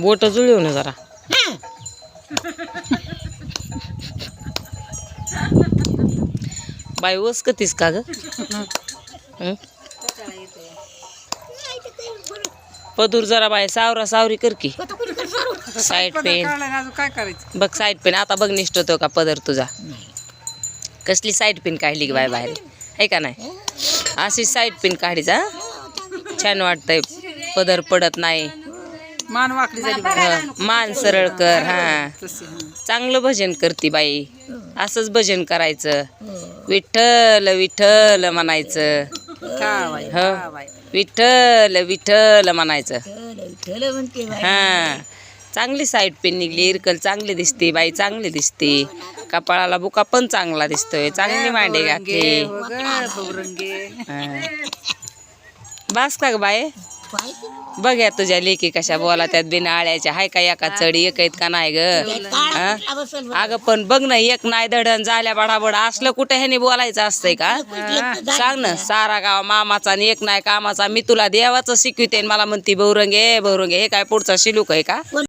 बोट जुळव ना जरा. बाई वस कतीस का ग? पदूर जरा बाई सावरा सावरी कर की. साईड पेन काय करायचं? बघ साईड पेन आता बघ निष्ठतो का पदर तुझा. कसली साईड पेन काढली की बाय बाहेर आहे का नाही. अशी साईड पेन काढीचा छान वाटतंय. पदर पडत नाही. मान वाकडी झाली. मान सरळ कर. हा चांगलं भजन करती बाई. असंच भजन करायचं. विठ्ठल विठ्ठल म्हणायचं. विठ्ठल विठ्ठल म्हणायचं. हा चांगली साईड पेन निघली. इरकल चांगली दिसते बाई. चांगली दिसते. कपाळाला बुका पण चांगला दिसतोय. चांगली मांडी घातली. बास का ग बाय. बघ या तुझ्या लेकी कशा बोला त्यात बिना आळ्याच्या. हाय का एका चढी एक आहेत का नाही ग. अगं पण बघ ना एक नाही दडण झाल्या बडाबड असलं कुठे ह्याने बोलायचं असतंय का. सांग ना सारा गाव मामाचा आणि एक नाही कामाचा. मी तुला देवाचं शिकविते मला म्हणती बहुरंगे बहुरंगे. हे काय पुढचा शिलूक आहे का.